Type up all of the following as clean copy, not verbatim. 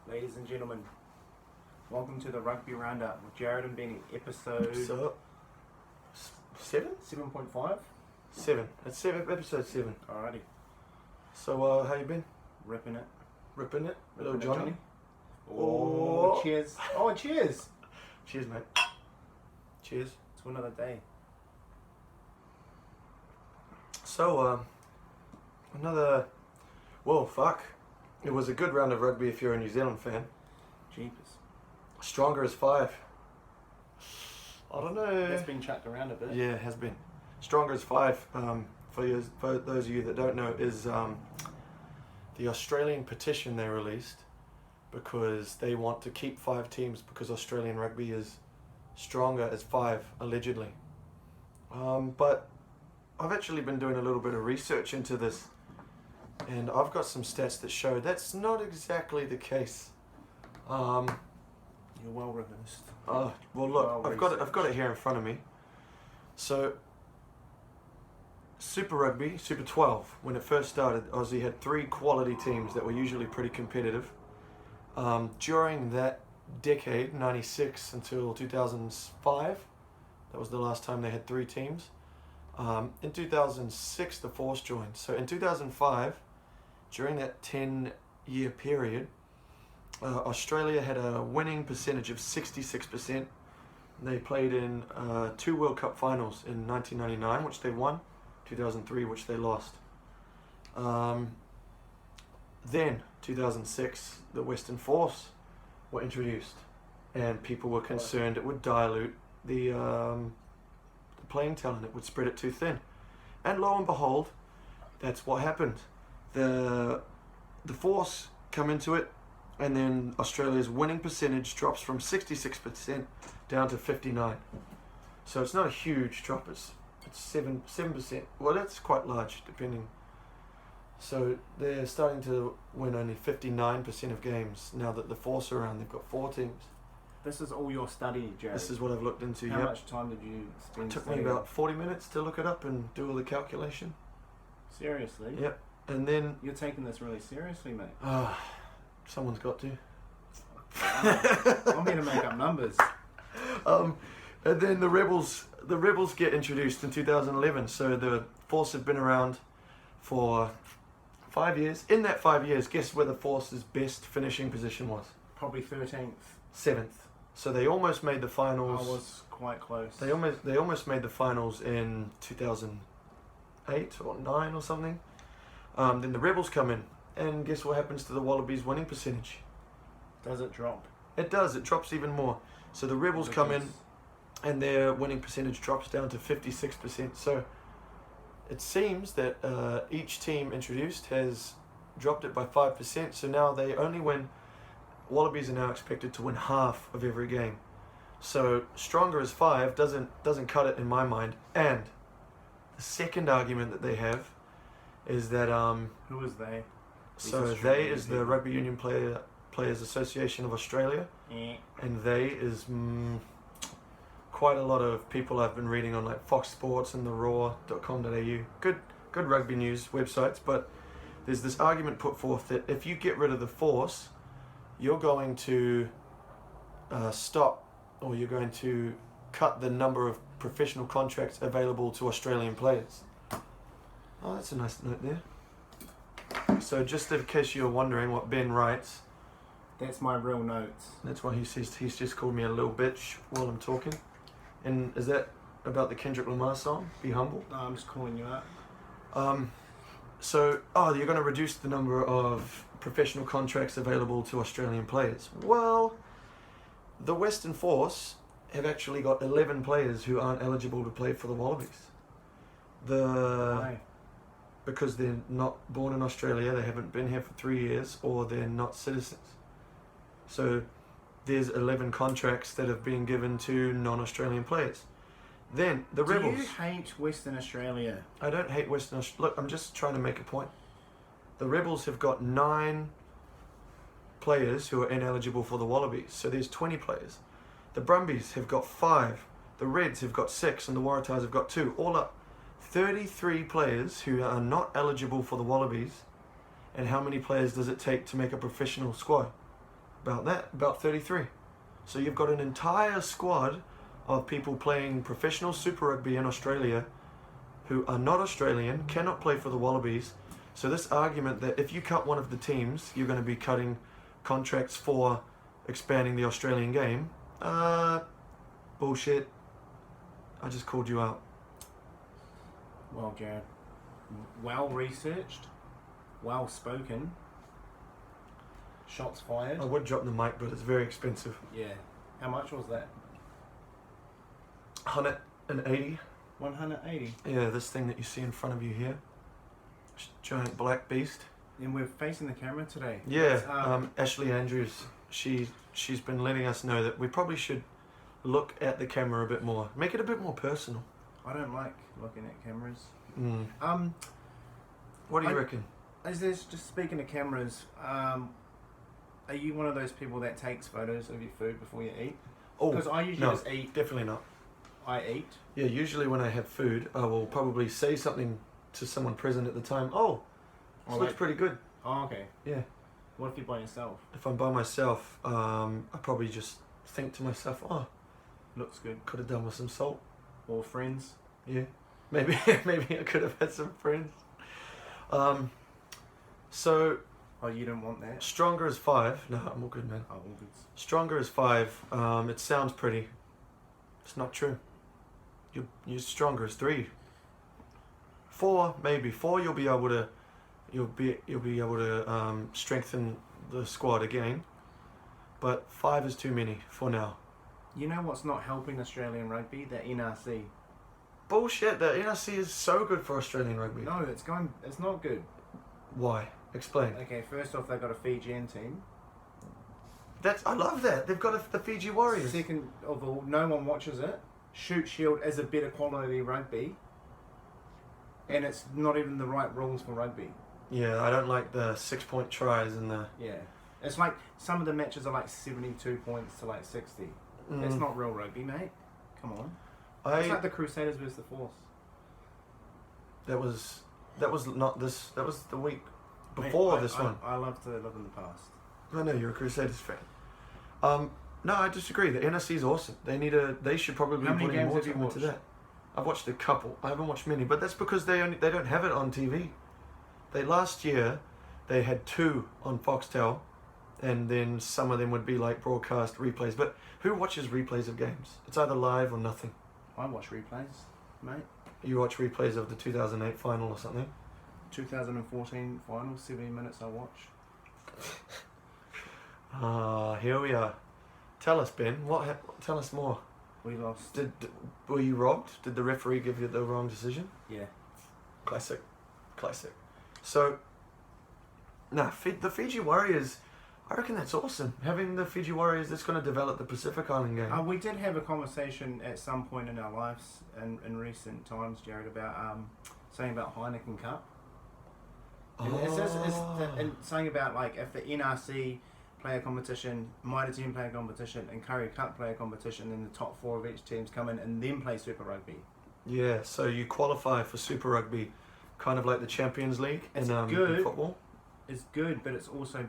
Ladies and gentlemen, welcome to the Rugby Roundup with Jared and Benny, episode 7? 7.5. 7. It's episode 7. Alrighty, So, how you been? ripping it. Ripping it? Ripping Little it, Johnny? Oh, cheers. Oh, cheers Cheers, mate. Cheers. to another day. So, it was a good round of rugby if you're a New Zealand fan. Jeepers. Stronger as 5. I don't know. That's been chucked around a bit. Yeah, it has been. Stronger as 5, for those of you that don't know, is the Australian petition they released because they want to keep 5 teams because Australian rugby is stronger as 5, allegedly. But I've actually been doing a little bit of research into this, and I've got some stats that show that's not exactly the case. You're well reversed. Well, look, I've got it here in front of me. So, Super Rugby, Super 12, when it first started, Aussie had 3 quality teams that were usually pretty competitive. During that decade, 96 until 2005, that was the last time they had 3 teams. In 2006, the Force joined. So in 2005, during that 10-year period, Australia had a winning percentage of 66%. They played in 2 World Cup finals in 1999, which they won, 2003, which they lost. Then, 2006, the Western Force were introduced, and people were concerned it would dilute the playing talent, it would spread it too thin. And lo and behold, that's what happened. The Force come into it, and then Australia's winning percentage drops from 66% down to 59%. So it's not a huge drop, it's 7%. Well, that's quite large, depending. So they're starting to win only 59% of games now that the Force are around. They've got 4 teams. This is all your study, Jared. This is what I've looked into. How much time did you spend It took me studying? about 40 minutes to look it up and do all the calculation. Seriously? Yep. And then You're taking this really seriously, mate. someone's got to. I'm here to make up numbers. And then the Rebels get introduced in 2011. So the Force have been around for 5 years. In that 5 years, guess where the Force's best finishing position was? Probably 13th. 7th. So they almost made the finals. I was quite close. They almost made the finals in 2008 or 9 or something. Then the Rebels come in, and guess what happens to the Wallabies' winning percentage? Does it drop? It does. It drops even more. So the Rebels come in, and their winning percentage drops down to 56%. So it seems that each team introduced has dropped it by 5%. So now they only win. Wallabies are now expected to win half of every game. So stronger as 5 doesn't cut it in my mind. And the second argument that they have is that Who is they? so they is the Rugby Union Players Association of Australia, and they is quite a lot of people I've been reading on like Fox Sports and the Raw.com.au. Good rugby news websites, but there's this argument put forth that if you get rid of the Force, you're going to stop, or you're going to cut the number of professional contracts available to Australian players. Oh, that's a nice note there. So just in case you're wondering what Ben writes, That's my real notes. that's why he says he's just called me a little bitch while I'm talking. And is that about the Kendrick Lamar song, Be Humble? No, I'm just calling you out. So, you're going to reduce the number of professional contracts available to Australian players. Well, the Western Force have actually got 11 players who aren't eligible to play for the Wallabies. Why? Because they're not born in Australia, they haven't been here for 3 years, or they're not citizens. So there's 11 contracts that have been given to non-Australian players. Then the Rebels. Do you hate Western Australia? I don't hate Western Australia. Look, I'm just trying to make a point. The Rebels have got 9 players who are ineligible for the Wallabies, so there's 20 players. The Brumbies have got 5, the Reds have got 6, and the Waratahs have got 2. All up, 33 players who are not eligible for the Wallabies. And how many players does it take to make a professional squad? about that, about 33. So you've got an entire squad of people playing professional Super Rugby in Australia who are not Australian, cannot play for the Wallabies. So this argument that if you cut one of the teams, you're going to be cutting contracts for expanding the Australian game, bullshit. I just called you out. Well, Jared, well researched, well spoken. Shots fired. I would drop the mic, but it's very expensive. Yeah. How much was that? 180. 180. Yeah, this thing that you see in front of you here. Giant black beast. And we're facing the camera today. Yeah, Ashley Andrews, she's been letting us know that we probably should look at the camera a bit more. Make it a bit more personal. I don't like looking at cameras. What do you reckon? As there's just speaking of cameras, are you one of those people that takes photos of your food before you eat? Oh, because I usually just eat. Definitely not. I eat. Yeah, usually when I have food, I will probably say something to someone present at the time. Oh, this looks pretty good. Oh, okay. Yeah. What if you're by yourself? If I'm by myself, I probably just think to myself, oh, looks good. Could have done with some salt. Or friends. Yeah. Maybe I could have had some friends. So. Oh, you don't want that? Stronger is 5. No, I'm all good, man. Oh, all good. Stronger is 5. It sounds pretty. It's not true. You're stronger is 3. 4, maybe 4. You'll be able to strengthen the squad again. But 5 is too many for now. You know what's not helping Australian rugby? The NRC. Bullshit. The NRC is so good for Australian rugby. No, it's not good. Why? Explain. Okay, first off, they've got a Fijian team. I love that. They've got the Fiji Warriors. Second of all, no one watches it. Shoot Shield is a better quality rugby. And it's not even the right rules for rugby. Yeah, I don't like the 6-point tries and the... Yeah. It's like, some of the matches are like 72 points to like 60. It's not real rugby, mate. Come on. It's like the Crusaders versus the Force. That was not this... That was the week before this one. I love to live in the past. I know you're a Crusaders fan. No, I disagree. The NRC is awesome. They should probably be putting more time into that. I've watched a couple. I haven't watched many, but that's because they don't have it on TV. Last year they had 2 on Foxtel, and then some of them would be like broadcast replays. But who watches replays of games? It's either live or nothing. I watch replays, mate. You watch replays of the 2008 final or something? 2014 final, 70 minutes I watch. Here we are. Tell us, Ben. Tell us more. We lost. Were you robbed? Did the referee give you the wrong decision? Yeah. Classic. So, the Fiji Warriors, I reckon that's awesome. Having the Fiji Warriors, that's going to develop the Pacific Island game. We did have a conversation at some point in our lives in recent times, Jared, about saying about Heineken Cup. And saying about like if the NRC play a competition, Mitre team play a competition, and Curry Cup play a competition, then the top 4 of each teams come in and then play Super Rugby. Yeah, so you qualify for Super Rugby, kind of like the Champions League in football. It's good, but it's also,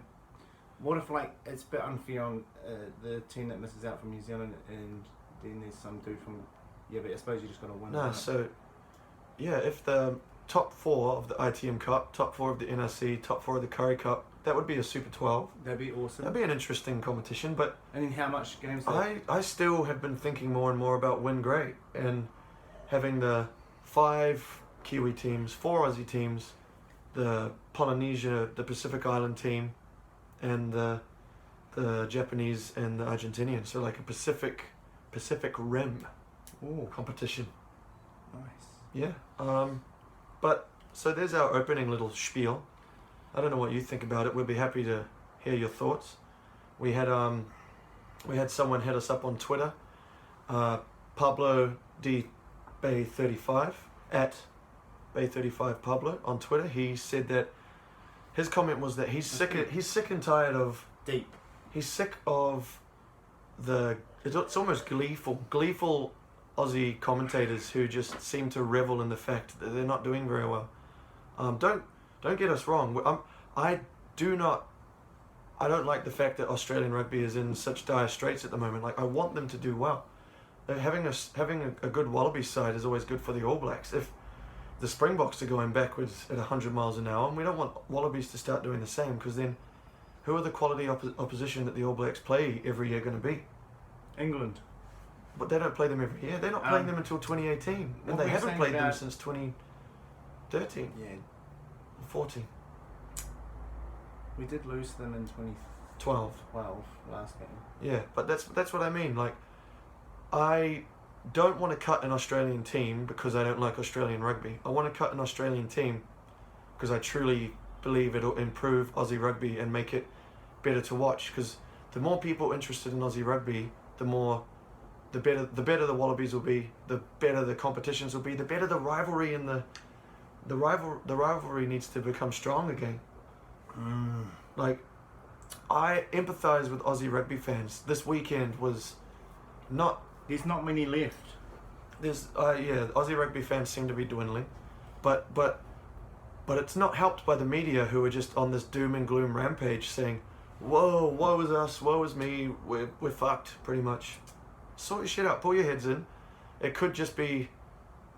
what if like it's a bit unfair on the team that misses out from New Zealand, and then there's some dude from, yeah, but I suppose you just got to win. No, so yeah, if the top 4 of the ITM Cup, top 4 of the NRC, top 4 of the Curry Cup, that would be a Super 12. That'd be awesome. That'd be an interesting competition, but... And then how much games... I still have been thinking more and more about Win Great, and having the 5 Kiwi teams, 4 Aussie teams, the Polynesia, the Pacific Island team, and the Japanese and the Argentinian. So like a Pacific Rim competition. Nice. Yeah. But so there's our opening little spiel. I don't know what you think about it. We'd be happy to hear your thoughts. We had someone hit us up on Twitter, Pablo D Bay 35 at Bay 35 Pablo on Twitter. He said that his comment was that he's sick and tired of deep. He's sick of it's almost gleeful Aussie commentators who just seem to revel in the fact that they're not doing very well. Don't get us wrong. I do not I don't like the fact that Australian rugby is in such dire straits at the moment. Like, I want them to do well. Having a good Wallabies side is always good for the All Blacks. If the Springboks are going backwards at 100 miles an hour, and we don't want Wallabies to start doing the same, because then who are the quality opposition that the All Blacks play every year going to be? England. But they don't play them every year. They're not playing them until 2018, and they haven't played them since 2013. Yeah. 14. We did lose them in 2012 last game. Yeah, but that's what I mean. Like, I don't want to cut an Australian team because I don't like Australian rugby. I want to cut an Australian team because I truly believe it'll improve Aussie rugby and make it better to watch. Because the more people interested in Aussie rugby, the better the Wallabies will be, the better the competitions will be, the better the rivalry, and the rivalry needs to become strong again. Like, I empathise with Aussie rugby fans. This weekend was not. There's not many left. Aussie rugby fans seem to be dwindling, but it's not helped by the media, who are just on this doom and gloom rampage saying, "Whoa, woe is us, woe is me, we're fucked," pretty much. Sort your shit out, pull your heads in. It could just be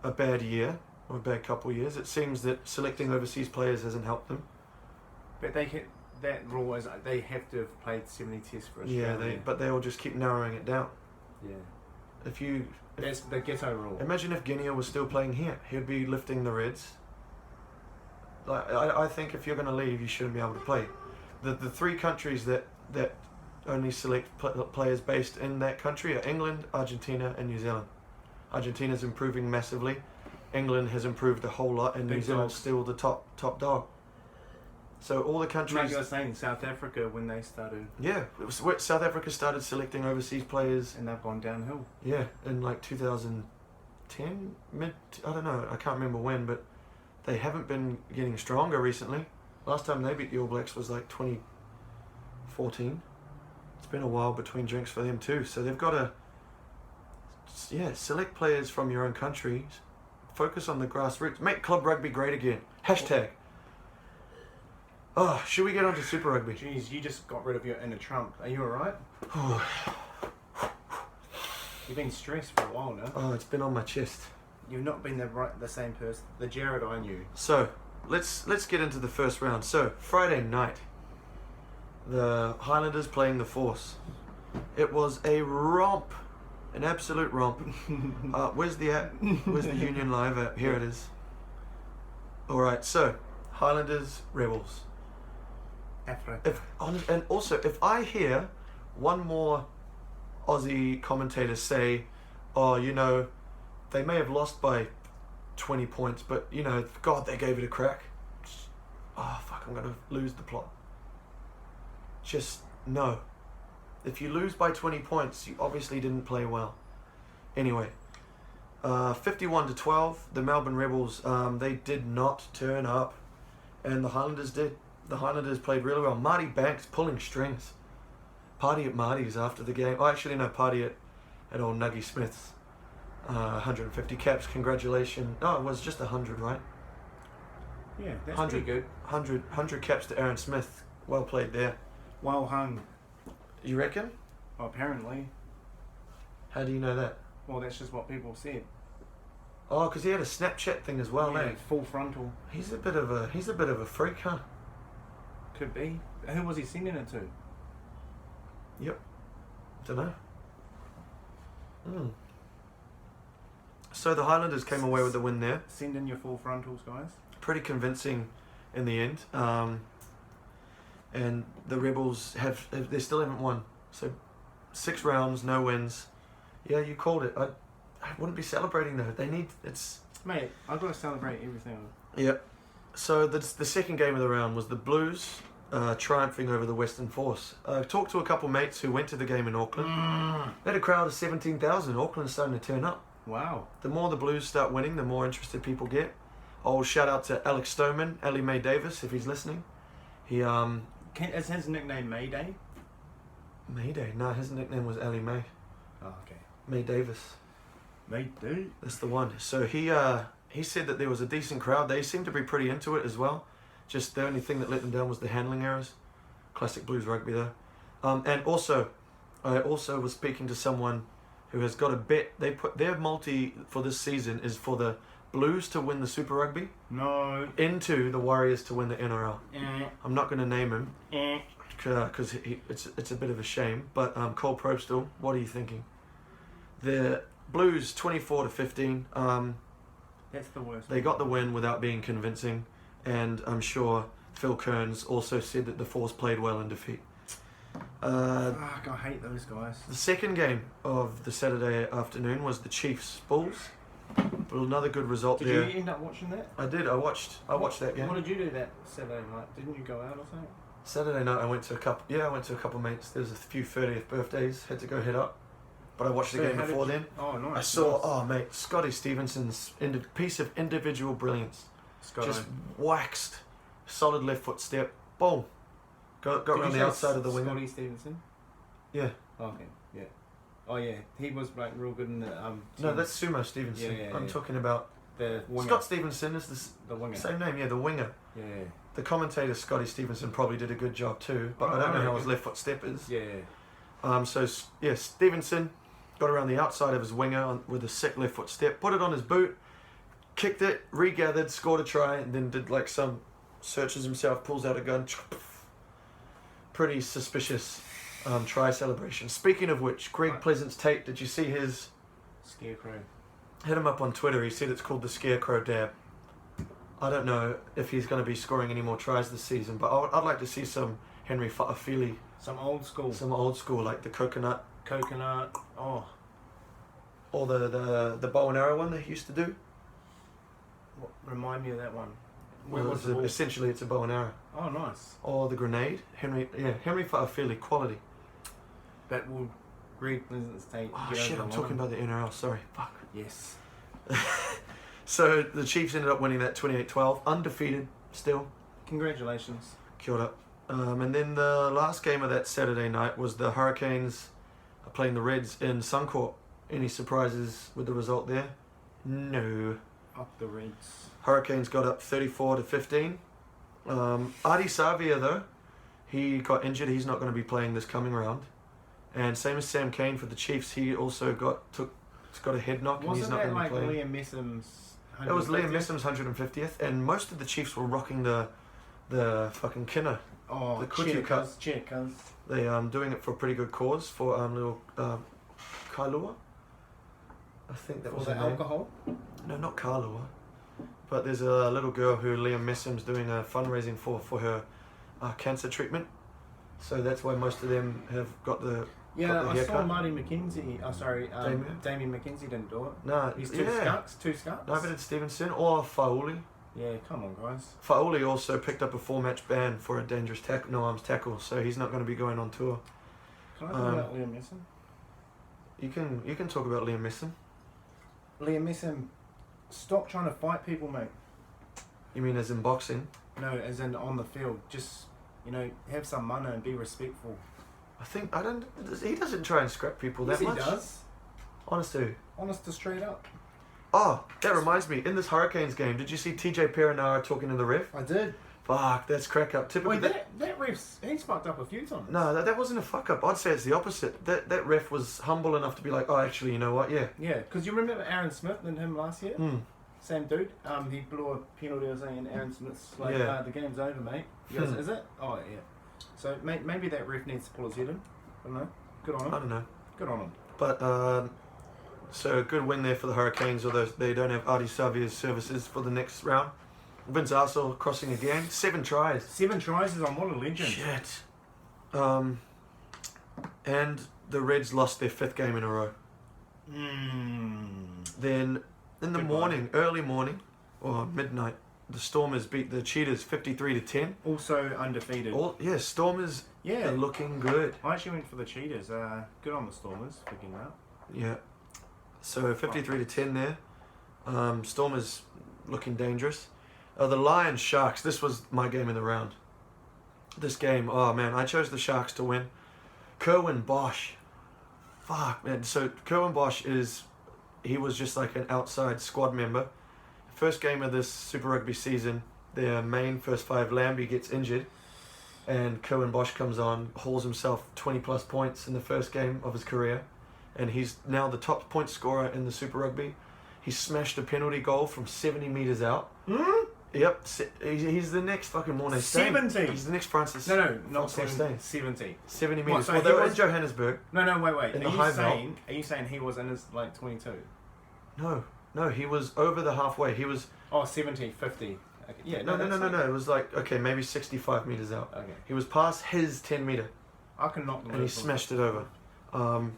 a bad year or a bad couple of years. It seems that selecting overseas players hasn't helped them. But that rule is they have to have played 70 tests for Australia. Yeah, but they will just keep narrowing it down. Yeah. That's the ghetto rule. Imagine if Guinea was still playing here. He'd be lifting the Reds. Like, I think if you're going to leave, you shouldn't be able to play. The three countries that only select players based in that country are England, Argentina, and New Zealand. Argentina's improving massively. England has improved a whole lot, and New Zealand's still the top dog. So all the countries. Like you were saying, South Africa, when they started. Yeah, South Africa started selecting overseas players, and they've gone downhill. Yeah, in like 2010, I don't know, I can't remember when, but they haven't been getting stronger recently. Last time they beat the All Blacks was like 2014. It's been a while between drinks for them too. So they've got to, select players from your own countries. Focus on the grassroots. Make club rugby great again. #. Oh, should we get on to Super Rugby? Jeez, you just got rid of your inner Trump. Are you alright? You've been stressed for a while now. Oh, it's been on my chest. You've not been the same person. The Jared I knew. So, let's get into the first round. So, Friday night, the Highlanders playing the Force. It was a romp, an absolute romp. Where's the app? Where's the Union Live app? Here it is. All right, so Highlanders, Rebels. Africa. And also, if I hear one more Aussie commentator say, "Oh, they may have lost by 20 points, but God, they gave it a crack." Oh fuck, I'm gonna lose the plot. Just no. If you lose by 20 points, you obviously didn't play well. Anyway, 51-12, the Melbourne Rebels, they did not turn up, and the Highlanders did. The Highlanders played really well. Marty Banks pulling strings. Party at Marty's after the game. Oh, actually, no, party at old Nuggy Smith's. 150 caps, congratulations. No, it was just 100, right? Yeah, that's pretty good. 100 caps to Aaron Smith. Well played there. Well hung. You reckon? Well, apparently. How do you know that? Well, that's just what people said. Oh, because he had a Snapchat thing as well, eh? Full frontal. He's a bit of a freak, huh? Could be. Who was he sending it to? Yep. Dunno. So the Highlanders came away with the win there. Send in your full frontals, guys. Pretty convincing in the end. And the Rebels they still haven't won. So 6 rounds, no wins. Yeah, you called it. I wouldn't be celebrating though. Mate, I've got to celebrate everything. Yep. So the second game of the round was the Blues triumphing over the Western Force. I talked to a couple mates who went to the game in Auckland. They had a crowd of 17,000. Auckland's starting to turn up. Wow. The more the Blues start winning, the more interested people get. Oh, shout out to Alex Stoneman, Ellie Mae Davis, if he's listening. He Is his nickname Mayday? Mayday? No, his nickname was Ellie Mae. Oh, okay. Mae Davis. Mayday? That's the one. So he said that there was a decent crowd. They seemed to be pretty into it as well. Just the only thing that let them down was the handling errors. Classic Blues rugby there. And also, I also was speaking to someone who has got a bet. They put their multi for this season is for the Blues to win the Super Rugby. No. Into the Warriors to win the NRL. I'm not going to name him Eh. because it's a bit of a shame. But Cole Probstall, what are you thinking? The Blues 24-15. That's the worst. They got the win without being convincing, and I'm sure Phil Kearns also said that the Force played well in defeat. Fuck, I hate those guys. The second game of the Saturday afternoon was the Chiefs Bulls. Well, another good result Did there. you end up watching that? I did. I watched that game. What did you do that Saturday night? Didn't you go out or something? Saturday night I went to a couple. Yeah, I went to a couple mates. There was a few 30th birthdays. Had to go head up, but I watched the game before then. Oh, nice. I saw. Nice. Oh, mate, Scotty Stevenson's piece of individual brilliance. Just waxed, solid left foot step. Boom. Got around the outside of the winger. Scotty Stevenson. Yeah. Oh, okay. Yeah. Oh yeah, he was like real good in the No, that's Sumo Stevenson. Yeah, I'm talking about the winger. Scott Stevenson is the winger. same name. Yeah, the winger. Yeah. The commentator Scotty Stevenson probably did a good job too, but I don't know how his left foot step is. Yeah. So yeah, Stevenson got around the outside of his winger with a sick left foot step, put it on his boot, kicked it, regathered, scored a try, and then did like some searches himself, pulls out a gun. Pretty suspicious try celebration. Speaking of which, Greg Pleasant's tape, did you see his? Scarecrow. Hit him up on Twitter. He said it's called the Scarecrow Dab. I don't know if he's going to be scoring any more tries this season, but I'd like to see some Henry Fa'afili. Some old school. Some old school, like the coconut. Oh. Or the bow and arrow one they used to do. Remind me of that one. Essentially, it's a bow and arrow. Oh, nice. Or the grenade. Henry Fa'afili, quality. That will Greg Pleasant's take. Oh shit, I'm talking about the NRL, sorry. Fuck. Yes. So the Chiefs ended up winning that 28-12, undefeated still. Congratulations. Kia ora. And then the last game of that Saturday night was the Hurricanes playing the Reds in Suncorp. Any surprises with the result there? No. Up the Reds. Hurricanes got up 34-15. Adi Savia though, he got injured. He's not going to be playing this coming round. And same as Sam Cane for the Chiefs, he also got a head knock and he's not going to be playing. Wasn't that like Liam Messham's 150th? It was Liam Messham's 150th, and most of the Chiefs were rocking the fucking kinner. Oh, the Kutu Cup. Cheers. They doing it for a pretty good cause for little Kailua. I think that was the her name. alcohol. No, not Kailua. But there's a little girl who Liam Messham's doing a fundraising for her cancer treatment. So that's why most of them have got the I haircut. saw Marty McKenzie. Oh, sorry, Damien McKenzie didn't do it. No, he's two skunks. No, but it's Stevenson or Fauli. Yeah, come on, guys. Fauli also picked up a 4-match ban for a dangerous no-arms tackle, so he's not going to be going on tour. Can I talk about Liam Messam? You can talk about Liam Messam. Liam Messam, stop trying to fight people, mate. You mean as in boxing? No, as in on the field. Just, have some mana and be respectful. He doesn't try and scrap people that much. Yes, he does. Honest to? Honest to straight up. Oh, that reminds me. In this Hurricanes game, did you see TJ Perenara talking to the ref? I did. Fuck, that's crack up. Typically, wait, that ref's, he's fucked up a few times. No, that wasn't a fuck up. I'd say it's the opposite. That ref was humble enough to be like, oh, actually, you know what? Yeah. Yeah, because you remember Aaron Smith and him last year? Same dude. He blew a penalty or something, and Aaron Smith's like, the game's over, mate. He goes, is it? Oh, yeah. So maybe that ref needs to pull his head in. I don't know. Good on him. I don't know. Good on him. But, so a good win there for the Hurricanes, although they don't have Adi Savia's services for the next round. Vince Arcel crossing again. 7 tries. 7 tries is on. What a legend. Shit. And the Reds lost their 5th game in a row. Then in the morning, early morning, or midnight, the Stormers beat the Cheetahs 53-10. Also undefeated. Stormers are looking good. I actually went for the Cheetahs. Good on the Stormers for getting that. Yeah. So 53-10 there. Stormers looking dangerous. The Lions Sharks. This was my game in the round. This game, oh man, I chose the Sharks to win. Kerwin Bosch. Fuck man. So Kerwin Bosch he was just like an outside squad member. First game of this Super Rugby season, their main first 5, Lambie, gets injured. and Cohen Bosch comes on, hauls himself 20 plus points in the first game of his career, and he's now the top point scorer in the Super Rugby. He smashed a penalty goal from 70 metres out. Yep, he's the next fucking Mornay Steyn. 70? He's the next Francis. No, not Francis 70. Steyn. 70. 70 What, metres. so Well, he they were in was- Johannesburg. No, wait. In Are the you high saying he was in his, like, 22? No, he was over the halfway. He was... Oh, 70, 50. Okay. Yeah, No. that's like- It was like, okay, maybe 65 metres out. Okay. He was past his 10 metre, I can knock them and he smashed it over.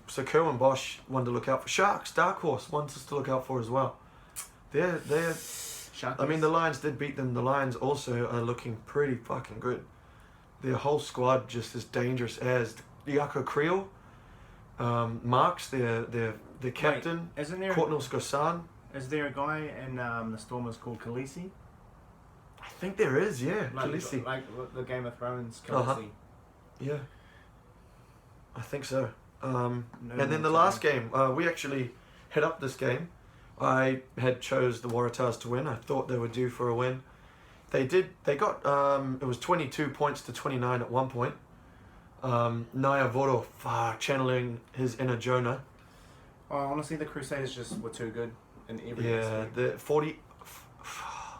So Cohen Bosch, one to look out for. Sharks, dark horse, one to look out for as well. They're I mean, the Lions did beat them. The Lions also are looking pretty fucking good. Their whole squad just as dangerous as Yako Creel, Marks, their captain, Wait, isn't there Courtnall Skosan. is there a guy in the Stormers called Khaleesi? I think there is, yeah. Like Khaleesi. the Game of Thrones Khaleesi. Uh-huh. Yeah. I think so. No And then the last game, we actually hit up this game. I had chose the Waratahs to win. I thought they were due for a win. They did. They got, it was 22 points to 29 at one point. Naya Voro, channeling his inner Jonah. Oh, honestly, the Crusaders just were too good in every Yeah, aspect. the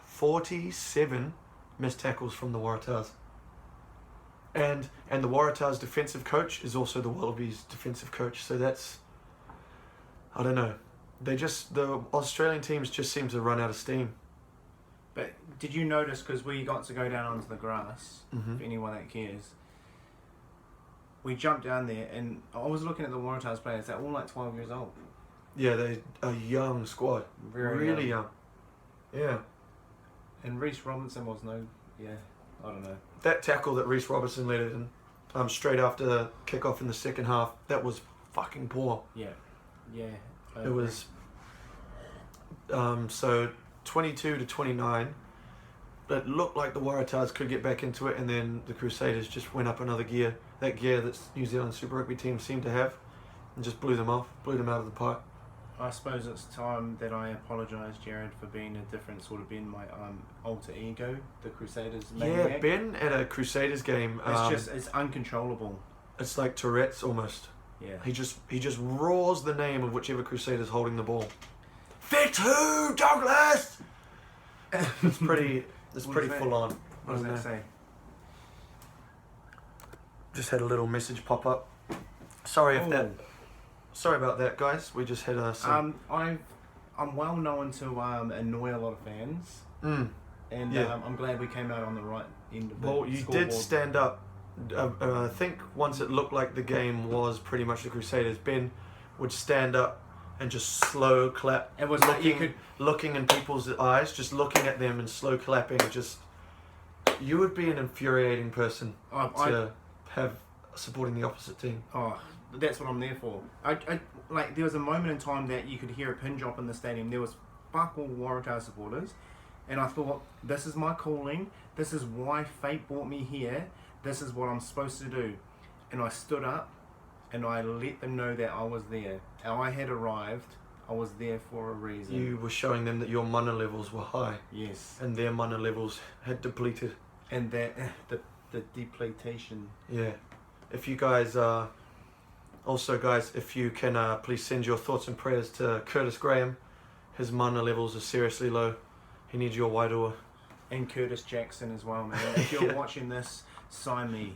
47 missed tackles from the Waratahs. And the Waratahs' defensive coach is also the Wallabies' defensive coach. So that's, I don't know. The Australian teams just seem to run out of steam. But did you notice, because we got to go down onto the grass, Mhm. for anyone that cares, we jumped down there and I was looking at the Waratahs players, they're all like 12 years old. Yeah, they're a young squad. Really young. Yeah. And Reece Robinson was I don't know. That tackle that Reece Robertson led in, straight after the kickoff in the second half, that was fucking poor. Yeah. It was, so 22 to 29. It looked like the Waratahs could get back into it, and then the Crusaders just went up another gear. That gear that New Zealand Super Rugby team seemed to have, and just blew them off, blew them out of the park. I suppose it's time that I apologise, Jared, for being a different sort of being my alter ego, the Crusaders maniac. Yeah, Ben at a Crusaders game. It's uncontrollable. It's like Tourette's almost. Yeah. He just roars the name of whichever Crusader's holding the ball. Fit who, Douglas? It's pretty full on. What does that say? Just had a little message pop up. Sorry about that, guys. We just had some. I'm well known to annoy a lot of fans, and Yeah. I'm glad we came out on the right end of the Well, you scoreboard. did stand up. I think once it looked like the game was pretty much the Crusaders, Ben would stand up and just slow clap. It was like you could. looking in people's eyes, just looking at them and slow clapping. You would be an infuriating person to have supporting the opposite team. Oh, that's what I'm there for. I like there was a moment in time that you could hear a pin drop in the stadium. There was fuck all Waratah supporters, and I thought, this is my calling. This is why fate brought me here. This is what I'm supposed to do. And I stood up, and I let them know that I was there. I had arrived. I was there for a reason. You were showing them that your mana levels were high, Yes. and their mana levels had depleted. And that the depletion. Yeah. If you guys, also guys, if you can please send your thoughts and prayers to Curtis Graham. His mana levels are seriously low. He needs your wairoa. And Curtis Jackson as well, man. If you're Yeah. watching this, sign me.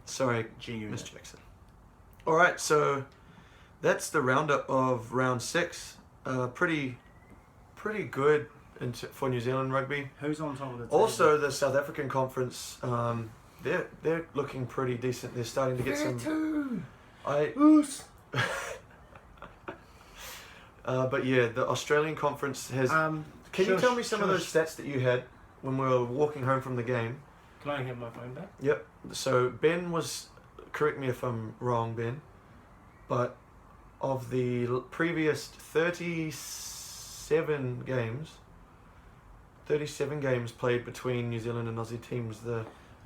Sorry, G-Unit. Miss Jackson. Alright, so that's the roundup of round 6. Pretty good for New Zealand rugby. Who's on top of the table? Also, the South African conference, they're looking pretty decent. They're starting to get some. But yeah, the Australian conference has. Can you tell me some of those stats that you had when we were walking home from the game? Can I have my phone back? Yep. So Ben was, correct me if I'm wrong, Ben, but of the previous 37 games played between New Zealand and Aussie teams,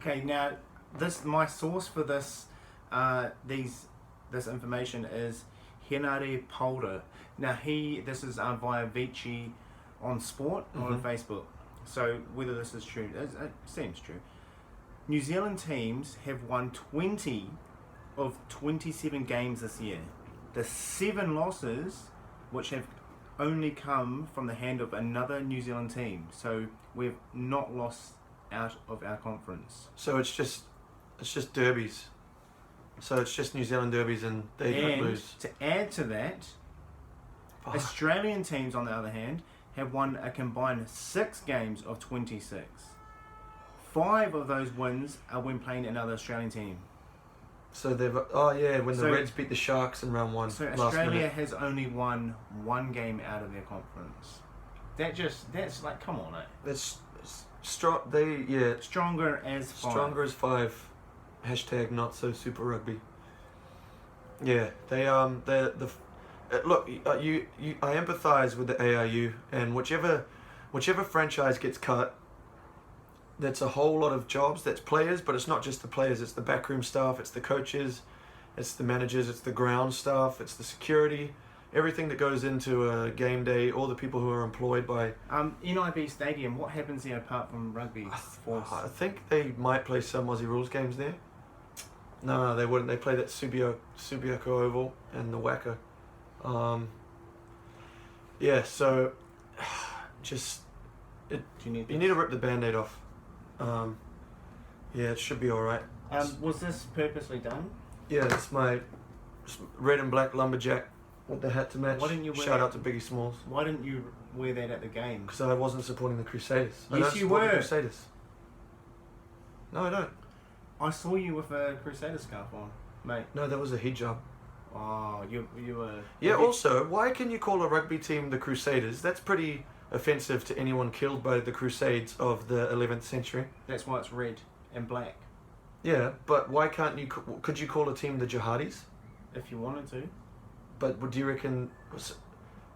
Okay, now my source for this this information is Henare Polder. Now this is via Vici on Sport on Facebook. so whether this is true, it seems true. New Zealand teams have won 20 of 27 games this year. The 7 losses, which have only come from the hand of another New Zealand team. So we've not lost out of our conference. So it's just derbies. So it's just New Zealand derbies and they don't lose. To add to that, Australian teams, on the other hand, have won a combined 6 games of 26. 5 of those wins are when playing another Australian team. So they've when the Reds beat the Sharks in round 1. So last Australia minute. has only won 1 game out of their conference. That's like, come on, That's strong. Stronger as 5. Stronger as 5. Hashtag not so super rugby. Yeah, they look. I empathise with the ARU, and whichever franchise gets cut, that's a whole lot of jobs. That's players, but it's not just the players. It's the backroom staff. It's the coaches. It's the managers. It's the ground staff. It's the security. Everything that goes into a game day. All the people who are employed by. NIB Stadium. What happens there apart from rugby? I think they might play some Aussie rules games there. No, they wouldn't. They play that Subiaco Oval and the Wacker. Yeah. So, just you need to rip the Band-Aid off. Yeah, it should be all right. Was this purposely done? Yeah, it's my red and black lumberjack with the hat to match. Why didn't you wear Shout that? out to Biggie Smalls. Why didn't you wear that at the game? Because I wasn't supporting the Crusaders. I Yes, don't you support were. the Crusaders. No, I don't. I saw you with a Crusader scarf on, mate. No, that was a hijab. Oh, you were... Yeah, also, why can you call a rugby team the Crusaders? That's pretty offensive to anyone killed by the Crusades of the 11th century. That's why it's red and black. Yeah, but why can't you... Could you call a team the Jihadis? If you wanted to. But do you reckon...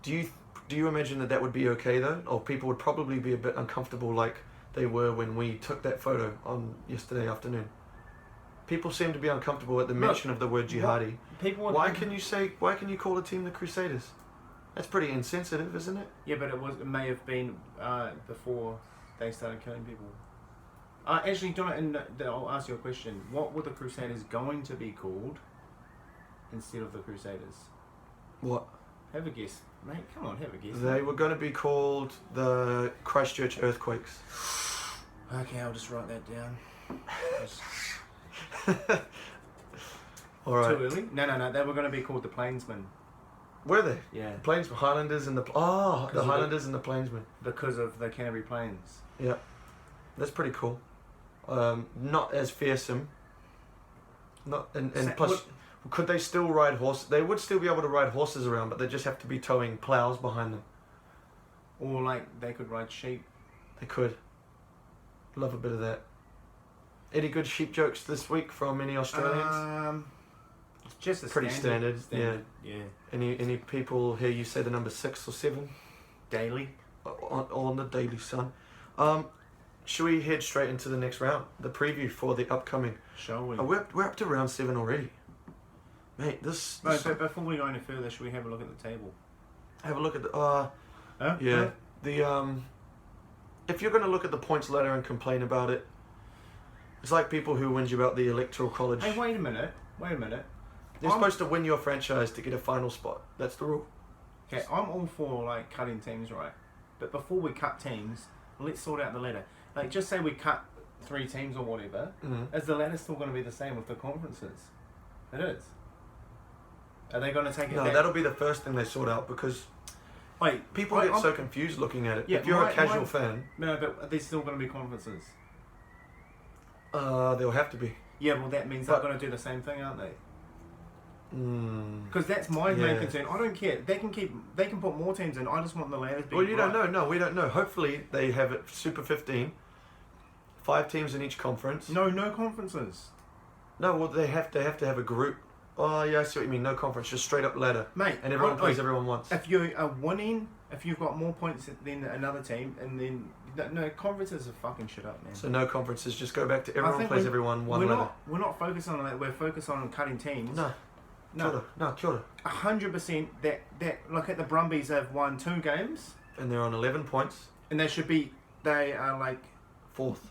Do you imagine that would be okay, though? Or people would probably be a bit uncomfortable like they were when we took that photo on yesterday afternoon? People seem to be uncomfortable at the mention of the word jihadi. Why can you call a team the Crusaders? That's pretty insensitive, isn't it? Yeah, but it may have been before they started killing people. Actually, I'll ask you a question. What were the Crusaders going to be called instead of the Crusaders? What? Have a guess, mate. Come on, have a guess. They were going to be called the Christchurch Earthquakes. Okay, I'll just write that down. All right. Too early? No. They were going to be called the Plainsmen. Were they? Yeah. The Highlanders and the Highlanders and the Plainsmen. Because of the Canterbury Plains. Yeah, that's pretty cool. Not as fearsome. Plus, could they still ride horses? They would still be able to ride horses around, but they just have to be towing plows behind them. Or like they could ride sheep. They could. Love a bit of that. Any good sheep jokes this week from any Australians? Just pretty standard. Yeah. Yeah. Any people hear you say the number 6 or 7? Daily. On the Daily Sun. Should we head straight into the next round? The preview for the upcoming. Shall we? We're up to round 7 already. Mate, this... No, but before we go any further, should we have a look at the table? Have a look at the... Yeah. The... If you're going to look at the points ladder and complain about it, it's like people who whinge about the Electoral College. Hey, wait a minute. You're supposed to win your franchise to get a final spot. That's the rule. Okay, I'm all for like cutting teams, right? But before we cut teams, let's sort out the ladder. Like, just say we cut 3 teams or whatever. Mm-hmm. Is the ladder still going to be the same with the conferences? It is. Are they going to take it No, back? that'll be the first thing they sort out because people get so confused looking at it. Yeah, if you're a casual fan... No, but are they still going to be conferences? They'll have to be. Yeah, well that means they're going to do the same thing, aren't they? Because that's my main concern. I don't care. They can put more teams in. I just want the ladder to be Well, you don't know. No, we don't know. Hopefully they have it Super 15. 5 teams in each conference. No conferences. No, well they have to have a group. Oh yeah, I see what you mean. No conference, just straight up ladder. Mate, and everyone plays everyone once. If you are winning, if you've got more points than another team, and then no conferences are fucking shit up, man. So no conferences, just go back to everyone plays everyone one ladder. We're not focusing on that. We're focused on cutting teams. No. Kia ora. 100% that look at the Brumbies have won 2 games. And they're on 11 points. And they should be they are like Fourth.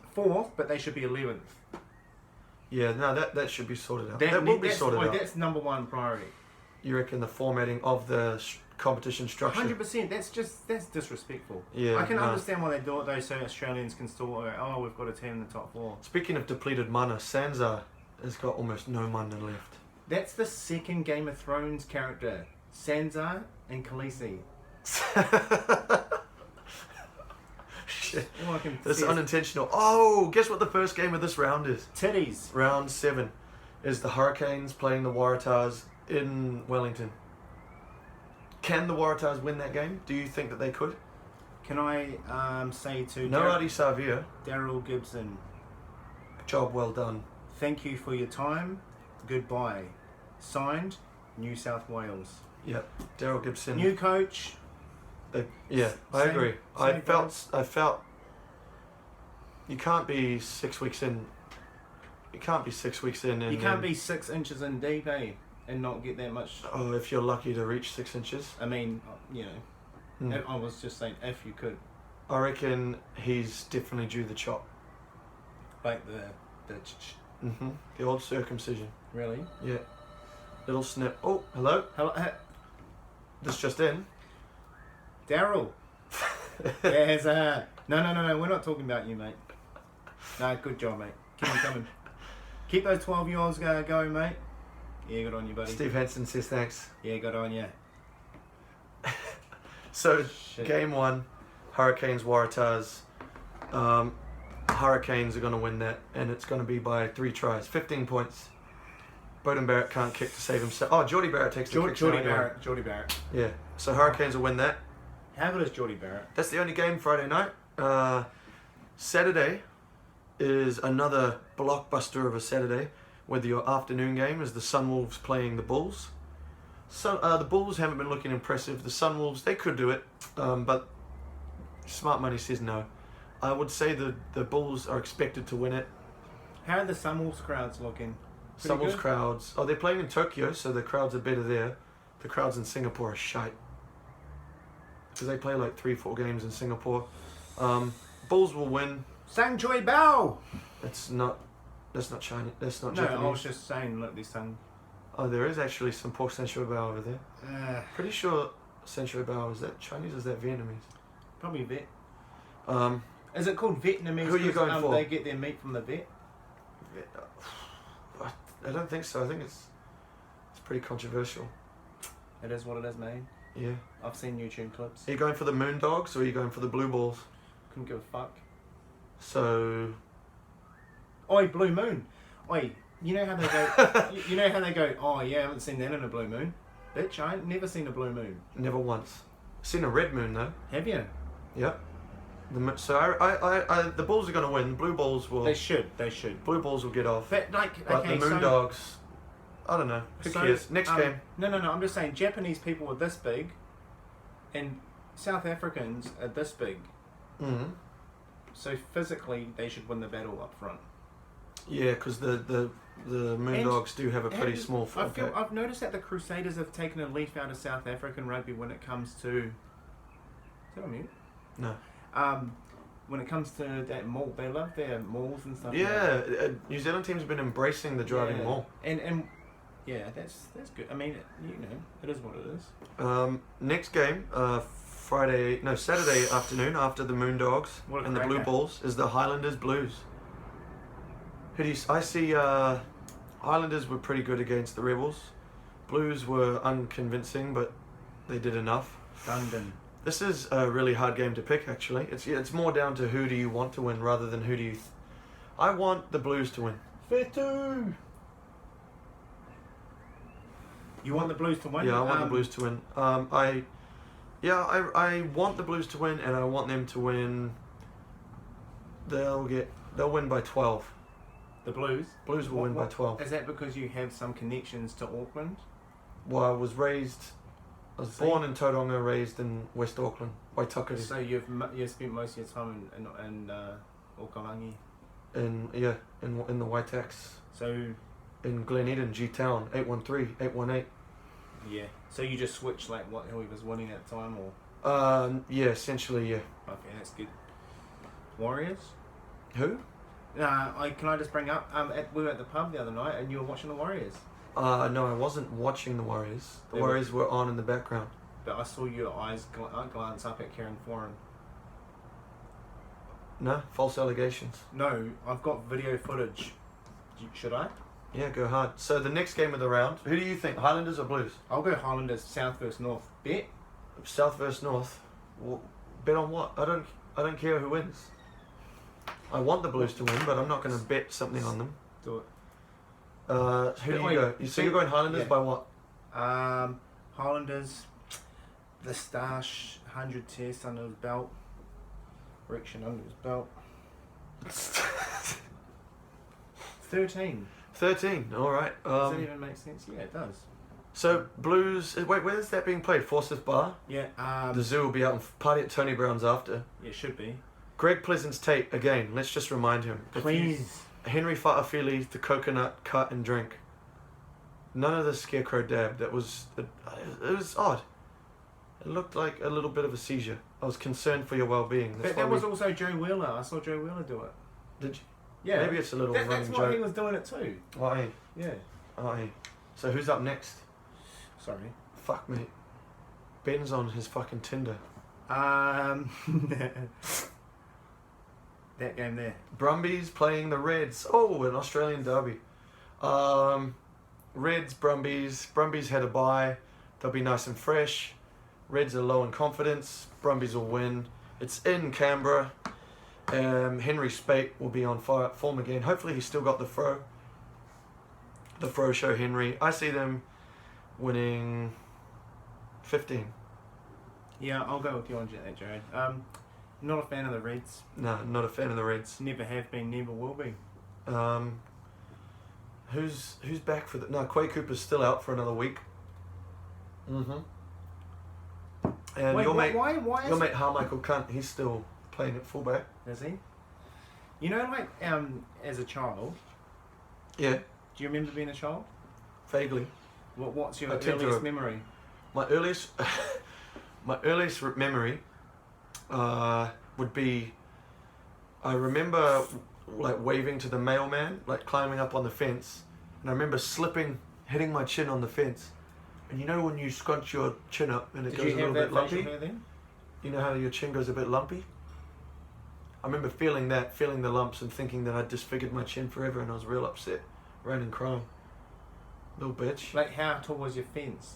but they should be 11th. Yeah, no, that should be sorted out. That will be sorted out. That's number one priority. You reckon the formatting of the competition structure? 100%. That's disrespectful. Yeah, I can understand why they do it though, so Australians can still go, oh, we've got a team in the top 4. Speaking of depleted mana, Sansa has got almost no mana left. That's the second Game of Thrones character, Sansa and Khaleesi. Shit. All I can This is see unintentional. Oh, guess what the first game of this round is? titties. Round 7 is the Hurricanes playing the Waratahs in Wellington. Can the Waratahs win that game? Do you think that they could? Can I say to No Adi Savia. Daryl Gibson, Job well done. thank you for your time. Goodbye. Signed, New South Wales. Yep. Daryl Gibson. New coach. Yeah, I agree. I same felt you can't be 6 weeks in. You can't be 6 weeks in. And You can't be 6 inches in deep, eh? And not get that much. Oh, if you're lucky to reach 6 inches. I mean, you know, Mm. I was just saying if you could. I reckon he's definitely due the chop. Like the The old circumcision. really? Yeah. Little snip. Oh, hello. Hello, This just in. Daryl. There's no. We're not talking about you, mate. No, good job, mate. Keep them coming. Keep those 12-year-olds going, mate. Yeah, good on you, buddy. Steve Hansen says thanks. Yeah, good on you. So, Shit. game 1, Hurricanes, Waratahs. Hurricanes are going to win that, and it's going to be by 3 tries. 15 points. Bowden Barrett can't kick to save himself. Oh, Geordie Barrett takes the kick. Geordie Barrett. Yeah, so Hurricanes will win that. How good is Geordie Barrett? That's the only game Friday night. Saturday is another blockbuster of a Saturday, with your afternoon game is the Sunwolves playing the Bulls. So the Bulls haven't been looking impressive. The Sunwolves, they could do it, but smart money says no. I would say the Bulls are expected to win it. How are the Sunwolves crowds looking? Pretty Sunwolves good? crowds, they're playing in Tokyo, so the crowds are better there. The crowds in Singapore are shite. Because they play like 3-4 games in Singapore. Bulls will win. Sang Choi Bao! That's not Chinese. That's not No, Japanese. I was just saying, look, this song. Oh, there is actually some pork Sancho Bao over there. Pretty sure Sancho Bao, is that Chinese or is that Vietnamese? Probably vet. Um, Is it called Vietnamese? Who are you 'cause, going for? They get their meat from the vet. I don't think so. I think it's pretty controversial. It is what it is, mate. Yeah. I've seen YouTube clips. Are you going for the Moon Dogs or are you going for the Blue Balls? Couldn't give a fuck. So, Oi, Blue Moon. Oi, you know how they go. you know how they go. Oh yeah, I haven't seen that in a blue moon. Bitch, I ain't never seen a blue moon. never once. Seen a red moon though. Have you? Yep. So I the Bulls are going to win. The Blue Balls will. They should. They should. Blue Balls will get off. But like, But okay, the Moon so, Dogs, I don't know. Who cares? Next game. No. I'm just saying, Japanese people are this big, and South Africans are this big. Mm-hmm. So physically, they should win the battle up front. Yeah, because the Moon Dogs do have a pretty And small foot. I've noticed that the Crusaders have taken a leaf out of South African rugby when it comes to. Is that on mute? No. When it comes to that maul, they love their mauls and stuff. Yeah, New Zealand team's been embracing the driving maul. And yeah, that's good. I mean, you know, it is what it is. Next game, Saturday afternoon after the Moon Dogs What a and the Blue cracker. Balls is the Highlanders Blues. I see Highlanders were pretty good against the Rebels. Blues were unconvincing, but they did enough. London. This is a really hard game to pick, actually. It's more down to who do you want to win rather than who do you... I want the Blues to win. Fetu. You want the Blues to win? Yeah, I want the Blues to win. I want the Blues to win, and I want them to win... They'll win by 12. The Blues? Blues will win by 12. Is that because you have some connections to Auckland? Well, I was born in Tauranga, raised in West Auckland, Waitakere. So you've spent most of your time in Okarangi. In the Waitaks. So In Glen Eden, G-Town, 813, 818. yeah. So you just switched like who he was winning at the time, or Yeah, essentially, yeah. okay, that's good. Warriors. Who? Can I just bring up? We were at the pub the other night, and you were watching the Warriors. No, I wasn't watching the Warriors. The Warriors were on in the background. But I saw your eyes glance up at Kieran Foran. No, false allegations. No, I've got video footage. Should I? Yeah, go hard. So the next game of the round, who do you think, Highlanders or Blues? I'll go Highlanders, South versus North. Bet. South versus North. Well, bet on what? I don't care who wins. I want the Blues to win, but I'm not going to bet something on them. Do it. Who do you go? So you're going Highlanders by what? Highlanders, the Stash 100 test under his belt. Erection under his belt. 13. 13, alright. Does that even make sense? Yeah, it does. So, Blues... Wait, where is that being played? Forsyth Bar? Yeah. The Zoo will be out and party at Tony Brown's after. Yeah, it should be. Greg Pleasant's tape, again, let's just remind him. Please. Henry Fa'afili, the coconut, cut and drink. None of the scarecrow dab. That was... It was odd. It looked like a little bit of a seizure. I was concerned for your well-being. But that was also Joe Wheeler. I saw Joe Wheeler do it. Did you? Yeah. Maybe it's a little running That's joke. why he was doing it too. Why? Yeah. Aye. So who's up next? Sorry. Fuck, mate. Ben's on his fucking Tinder. That game there. Brumbies playing the Reds. Oh, an Australian derby. Reds, Brumbies. Brumbies had a bye. They'll be nice and fresh. Reds are low in confidence. Brumbies will win. It's in Canberra. Henry Spate will be on form again. Hopefully he's still got the fro. The fro show Henry. I see them winning 15. Yeah, I'll go with you on that, Jared. Not a fan of the Reds. No, not a fan of the Reds. Never have been, never will be. Who's back for the... No, Quay Cooper's still out for another week. Mm-hmm. And Wait, your mate Karmichael Hunt, he's still playing at fullback. Is he? You know, like, as a child... Yeah. Do you remember being a child? Vaguely. What's your I tend to- earliest memory? My earliest memory would be, I remember like waving to the mailman, like climbing up on the fence, and I remember slipping, hitting my chin on the fence. And you know when you scrunch your chin up and it goes a little bit lumpy? Then? You know how your chin goes a bit lumpy? I remember feeling the lumps and thinking that I'd disfigured my chin forever, and I was real upset. Ran and crying. Little bitch. Like, how tall was your fence?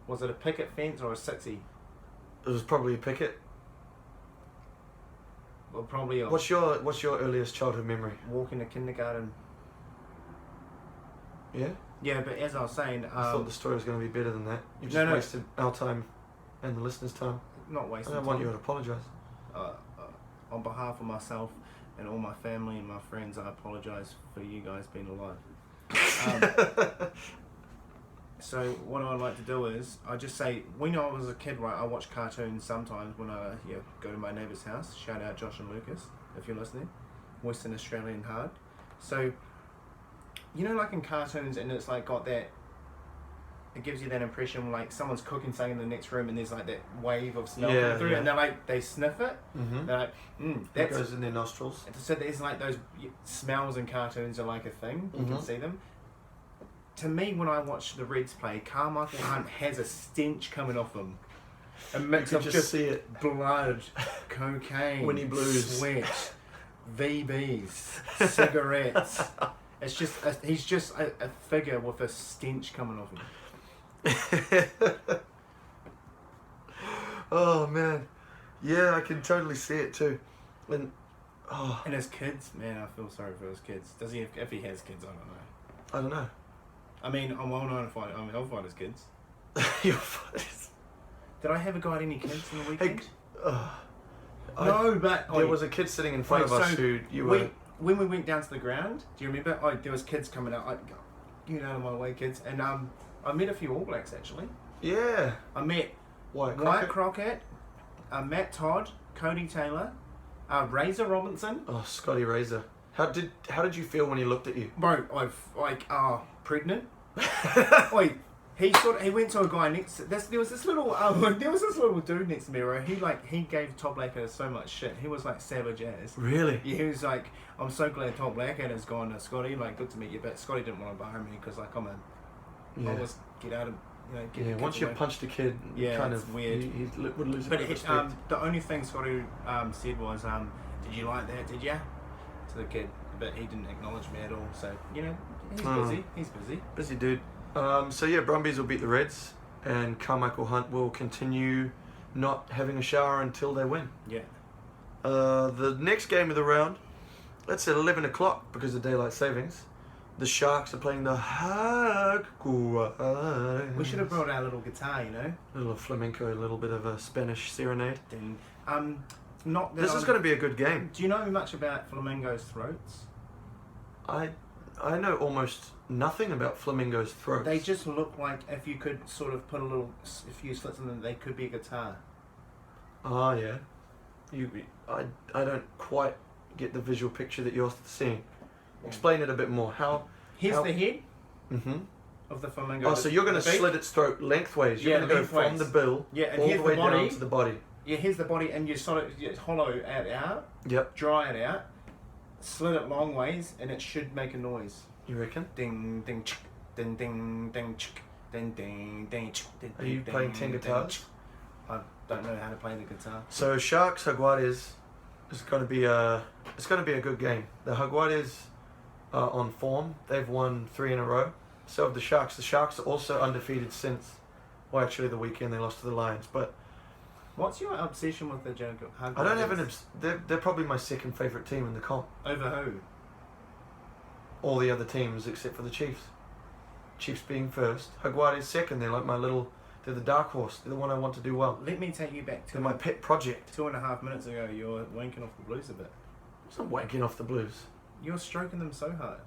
Was it a picket fence or a 60? It was probably a picket. Well, probably a... What's your earliest childhood memory? Walking to kindergarten. Yeah? Yeah, but as I was saying... I thought the story was going to be better than that. You've just wasted our time and the listeners' time. Not wasting I don't want you to apologise. On behalf of myself and all my family and my friends, I apologise for you guys being alive. So what I like to do is, I just say, when I was a kid, right, I watched cartoons sometimes when I go to my neighbour's house. Shout out Josh and Lucas, if you're listening. Western Australian hard. So, you know, like in cartoons, and it's like got that, it gives you that impression like someone's cooking something in the next room and there's like that wave of smell coming through, and they're like, they sniff it. Mm-hmm. They're like, that goes in their nostrils. So there's like those smells in cartoons are like a thing. You can see them. To me, when I watch the Reds play, Karmichael Hunt has a stench coming off him. A mix of just see it. Blood, cocaine, Winnie Blues, sweat, VBs, cigarettes. It's just he's just a figure with a stench coming off him. Oh man, yeah, I can totally see it too. And his kids, man, I feel sorry for his kids. Does he? If he has kids, I don't know. I don't know. I mean, I'm well known to find. I mean, I'll find his kids. You'll find his... Did I ever got any kids in the weekend? No, but there was a kid sitting in front of us who you were. When we went down to the ground, do you remember? There was kids coming out. Get out of my way, kids! And I met a few All Blacks actually. Yeah. I met Wyatt Crockett, Matt Todd, Cody Taylor, Razor Robinson. Oh, Scotty Razor. How did you feel when he looked at you? Bro, I've pregnant. Wait, He went to a guy next. There was this little dude next to me where he gave Todd Blackadder so much shit. He was like savage as. Really? Yeah, he was like, I'm so glad Todd Blackadder's gone to Scotty. Like, good to meet you, but Scotty didn't want to buy me because like I was get out of. Once you punched a kid, kind it's of weird. He would lose a But bit of respect. the only thing Scotty said was, "Did you like that? Did ya?" to the kid, but he didn't acknowledge me at all. So he's busy. He's busy. Busy dude. Brumbies will beat the Reds, and Karmichael Hunt will continue not having a shower until they win. Yeah. The next game of the round, that's at 11 o'clock because of daylight savings. The Sharks are playing the Jaguares. We should have brought our little guitar, A little flamenco, a little bit of a Spanish serenade. Ding. This is going to be a good game. Do you know much about flamingos' throats? I know almost nothing about flamingos' throats. They just look like if you could sort of put a few slits in them, they could be a guitar. Oh yeah. I don't quite get the visual picture that you're seeing. Explain it a bit more. Here's the head Mm-hmm. of the flamingo. Oh, so you're going to slit its throat lengthways. You're going to go from the bill and all here's the way body. down to the body. Yeah, here's the body, and you sort of hollow it out. Yep. Dry it out. Slit it long ways, and it should make a noise. You reckon? Ding, ding, chick, ding, ding, ding, chick, ding, ding, ding, chick, ding. Are you playing 10 guitars? I don't know how to play the guitar. So Sharks Jaguares is going to be a good game. The Jaguares are on form. They've won 3 in a row. So have the Sharks. The Sharks are also undefeated since, well, actually the weekend they lost to the Lions. But what's your obsession with the Jaguares? I don't have an. They're probably my second favourite team in the comp. Over who? All the other teams except for the Chiefs. Chiefs being first. Jaguares second. They're like they're the dark horse. They're the one I want to do well. Let me take you back to They're my pet project. 2.5 minutes ago. You were wanking off the Blues a bit. It's not wanking off the Blues. You're stroking them so hard.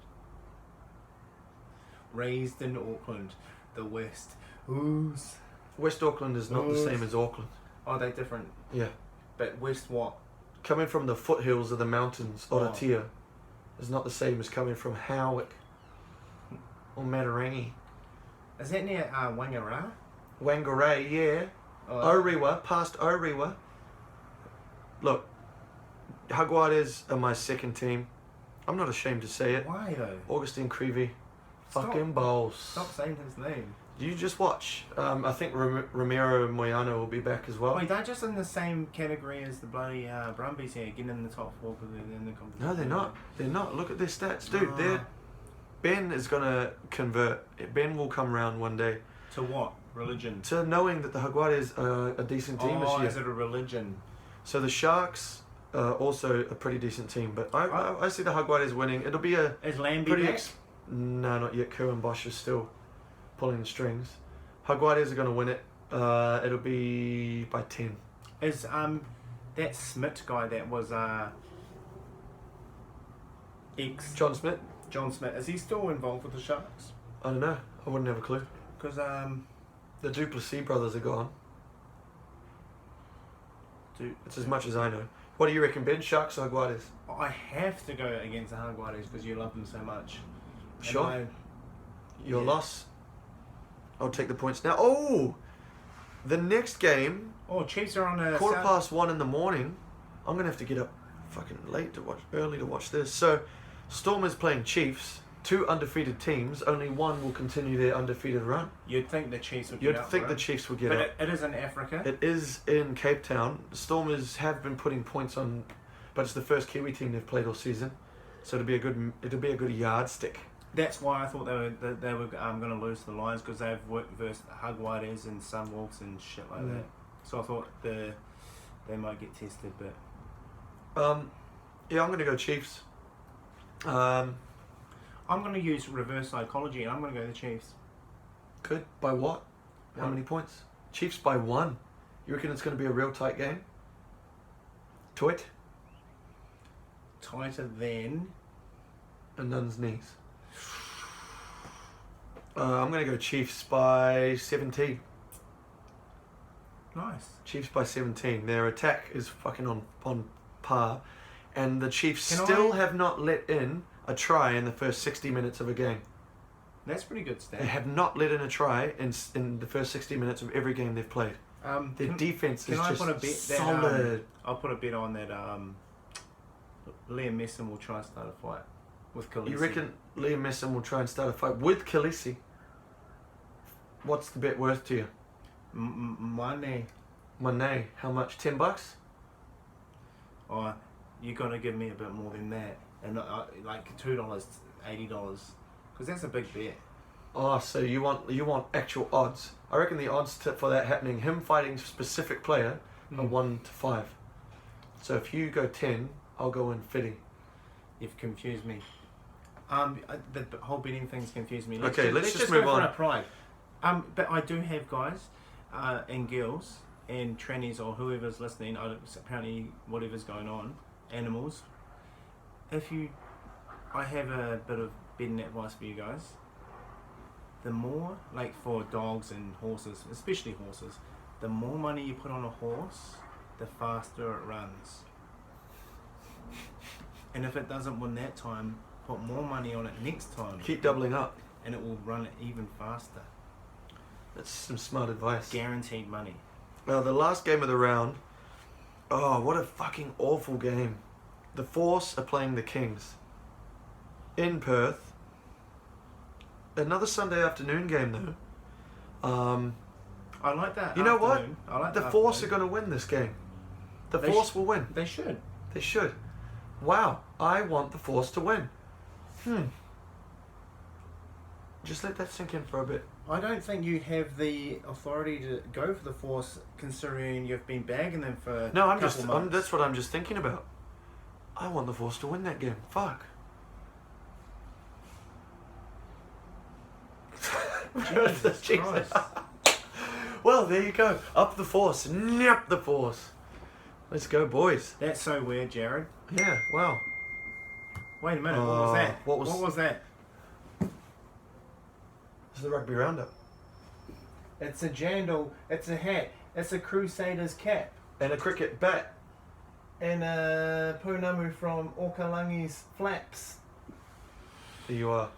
Raised in Auckland, the West. Who's? West Auckland is not the same as Auckland. Are they different? Yeah. But West what? Coming from the foothills of the mountains, Orotia, is not the same as coming from Howick or Matarangi. Is that near Wangara? Whangarei, yeah. Orewa, past Orewa. Look, Jaguares are my second team. I'm not ashamed to say it. Why though? Augustine Creevy, fucking balls. Stop saying his name. You just watch. I think Ramiro Moyano will be back as well. Wait, they're just in the same category as the bloody Brumbies here, getting in the top 4 because they're in the competition. No, they're not. They're not. Look at their stats, dude. Ben is gonna convert. Ben will come around one day. To what? Religion? To knowing that the Jaguares are a decent team this year. Is it a religion? So the Sharks are also a pretty decent team, but I see the Jaguares winning. It'll be a Is Lambie pretty back? No, not yet. Kerwin Bosch is still pulling the strings. Jaguares are going to win it. It'll be by 10. Is that Smith guy that was John Smith? John Smith, is he still involved with the Sharks? I don't know. I wouldn't have a clue. Because the Duplessis brothers are gone. It's as much as I know. What do you reckon, Ben? Sharks or Jaguares? I have to go against the Jaguares because you love them so much. Sure. Your loss. I'll take the points now. Oh! The next game. Oh, Chiefs are on a 1:15 in the morning. I'm going to have to get up fucking early to watch this. So, Stormers playing Chiefs. 2 undefeated teams. Only one will continue their undefeated run. You'd think the Chiefs would get up. You'd think the Chiefs would get up. But it is in Africa. It is in Cape Town. The Stormers have been putting points on, but it's the first Kiwi team they've played all season. So it'll be a good yardstick. That's why I thought they were going to lose to the Lions because they've worked versus Jaguares and Sunwolves and shit like that. So I thought they might get tested, but yeah, I'm going to go Chiefs. I'm going to use reverse psychology and I'm going to go the Chiefs. Good. By what? How many points? Chiefs by 1. You reckon it's going to be a real tight game? Tight? Tighter than a nun's knees. I'm going to go Chiefs by 17. Nice. Chiefs by 17. Their attack is fucking on par. And the Chiefs still have not let in a try in the first 60 minutes of a game. That's pretty good They stat. have not let in a try in the first 60 minutes of every game they've played. Their defense is I just put a bet solid. I'll put a bet on that Liam Messon will try and start a fight with Khaleesi. You reckon Liam Messon will try and start a fight with Khaleesi? What's the bet worth to you? Money. Money. How much? $10? Oh, you got to give me a bit more than that. And like $2, $80. Because that's a big bet. Oh, so you want actual odds? I reckon the odds for that happening, him fighting a specific player, are 1 to 5. So if you go 10, I'll go in 50. You've confused me. The whole betting thing's confused me. Let's just go move on. For our pride. But I do have guys and girls and trannies or whoever's listening. Apparently, whatever's going on, animals. I have a bit of betting advice for you guys. The more, like for dogs and horses, especially horses, the more money you put on a horse, the faster it runs. And if it doesn't win that time, put more money on it next time. Keep doubling up. And it will run it even faster. That's some smart advice. Guaranteed money. Well, the last game of the round, oh, what a fucking awful game. The Force are playing the Kings in Perth. Another Sunday afternoon game though. I like that. You know what? I like the Force are going to win this game. The Force will win. They should. They should. Wow, I want the Force to win. Just let that sink in for a bit. I don't think you have the authority to go for the Force, considering you've been bagging them for. No, months. that's what I'm just thinking about. I want the Force to win that game. Fuck. Jesus Christ. Well, there you go. Up the Force. Nyap the Force. Let's go, boys. That's so weird, Jared. Yeah, wow. Wait a minute, what was that? What was that? It's the Rugby Roundup. It's a jandal, it's a hat, it's a Crusaders cap. And a cricket bat. And a pounamu from Okalangi's flaps. There you are.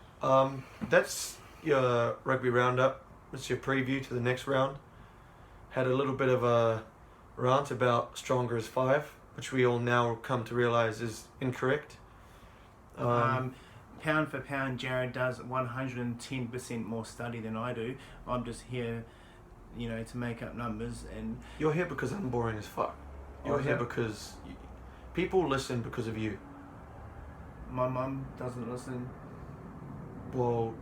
That's your Rugby Roundup. It's your preview to the next round. Had a little bit of a rant about stronger as 5, which we all now come to realise is incorrect. Pound for pound, Jared does 110% more study than I do. I'm just here, to make up numbers. And you're here because I'm boring as fuck. You're here because people listen because of you. My mum doesn't listen. Well,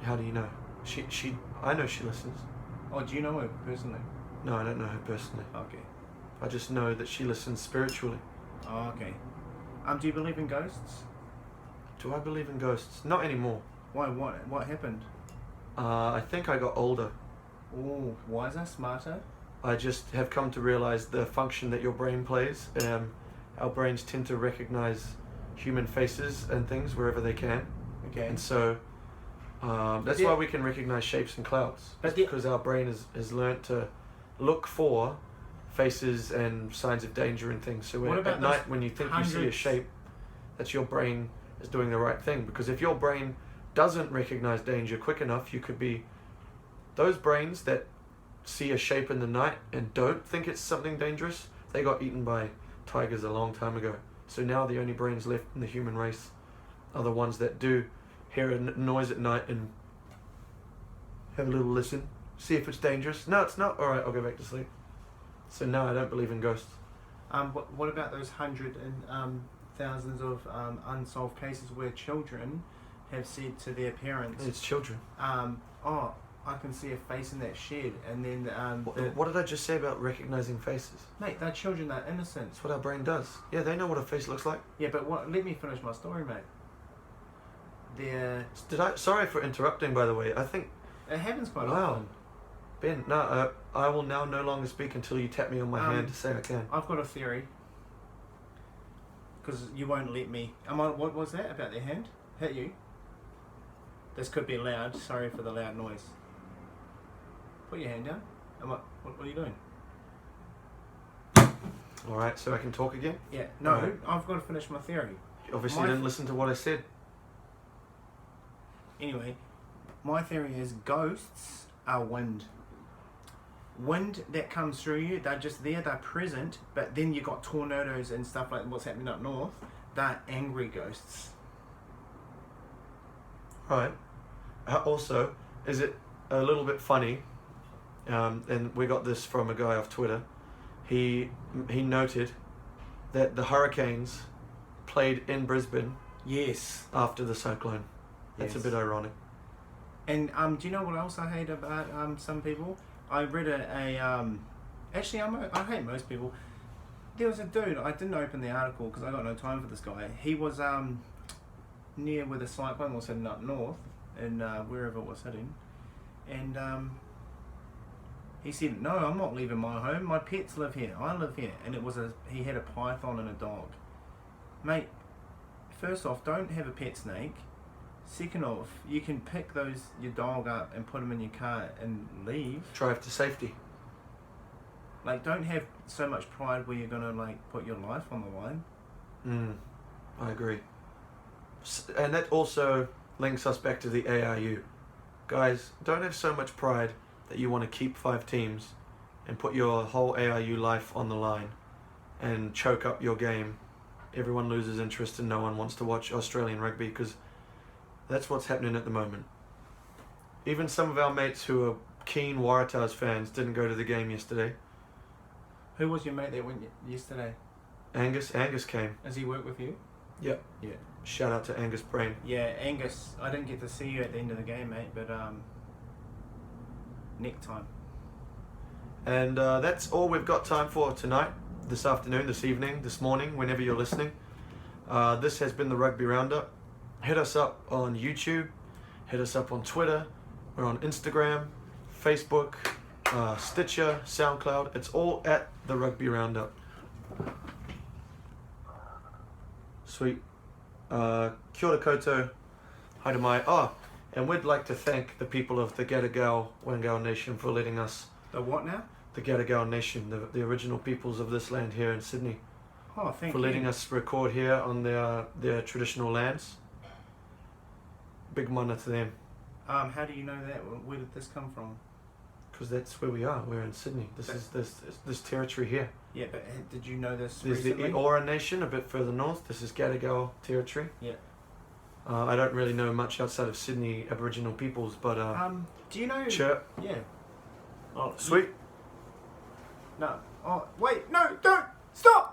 how do you know? I know she listens. Oh, do you know her personally? No, I don't know her personally. Okay. I just know that she listens spiritually. Oh, okay. Do you believe in ghosts? Do I believe in ghosts? Not anymore. Why? What happened? I think I got older. Oh, wiser, smarter? I just have come to realise the function that your brain plays. Our brains tend to recognise human faces and things wherever they can. Okay. And so that's why we can recognise shapes and clouds. Because our brain has learnt to look for faces and signs of danger and things. So at night when you think you see a shape, that's your brain is doing the right thing. Because if your brain doesn't recognise danger quick enough, you could be those brains that see a shape in the night and don't think it's something dangerous, they got eaten by tigers a long time ago. So now the only brains left in the human race are the ones that do hear a noise at night and have a little listen, see if it's dangerous. No, it's not. Alright, I'll go back to sleep. So no, I don't believe in ghosts. What about those hundreds and thousands of unsolved cases where children have said to their parents, it's children. Oh, I can see a face in that shed, and then what did I just say about recognizing faces? Mate, they're children, they're innocent. That's what our brain does. Yeah, they know what a face looks like. Yeah, but let me finish my story, mate. Sorry for interrupting, by the way. I think it happens quite wow. often. Ben, no, I will now no longer speak until you tap me on my hand to say I can. I've got a theory. Because you won't let me. What was that about their hand? Hit you? This could be loud. Sorry for the loud noise. Put your hand down. And what are you doing? Alright, so I can talk again? Yeah. No, right. I've got to finish my theory. You obviously didn't listen to what I said. Anyway, My theory is ghosts are wind. Wind that comes through you, they're just there, they're present, but then you got tornadoes and stuff like what's happening up north. They're angry ghosts. Right. Also, is it a little bit funny? And we got this from a guy off Twitter. He noted that the Hurricanes played in Brisbane. Yes. After the cyclone. That's a bit ironic. And do you know what else I hate about some people? I read actually I hate most people. There was a dude, I didn't open the article because I got no time for this guy. He was near where the cyclone was heading up north, and wherever it was heading. And he said, no, I'm not leaving my home. My pets live here. I live here. And he had a python and a dog. Mate, first off, don't have a pet snake. Second off, you can pick your dog up and put him in your car and leave. Drive to safety. Like, don't have so much pride where you're gonna like put your life on the line. I agree. And that also links us back to the ARU. Guys, don't have so much pride that you want to keep 5 teams and put your whole ARU life on the line and choke up your game. Everyone loses interest and no one wants to watch Australian rugby because that's what's happening at the moment. Even some of our mates who are keen Waratahs fans didn't go to the game yesterday. Who was your mate that went yesterday? Angus came. Does he work with you? Yep. Yeah. Shout out to Angus Brain. Yeah, Angus, I didn't get to see you at the end of the game, mate, but next time. And that's all we've got time for tonight, this afternoon, this evening, this morning, whenever you're listening. This has been the Rugby Roundup. Hit us up on YouTube. Hit us up on Twitter. We're on Instagram, Facebook, Stitcher, SoundCloud. It's all at the Rugby Roundup. Sweet. Kia ora koutou. Haere mai. And we'd like to thank the people of the Gadigal Wangal Nation for letting us... The what now? The Gadigal Nation, the original peoples of this land here in Sydney. Oh, thank you. For letting us record here on their traditional lands. Big mana to them. How do you know that? Where did this come from? Because that's where we are. We're in Sydney. This is this territory here. Yeah, but did you know this There's recently? the Eora Nation a bit further north. This is Gadigal territory. Yeah. I don't really know much outside of Sydney Aboriginal peoples, but do you know? Chirp. Yeah. Oh, Sweet. No. Oh, wait! No! Don't! Stop!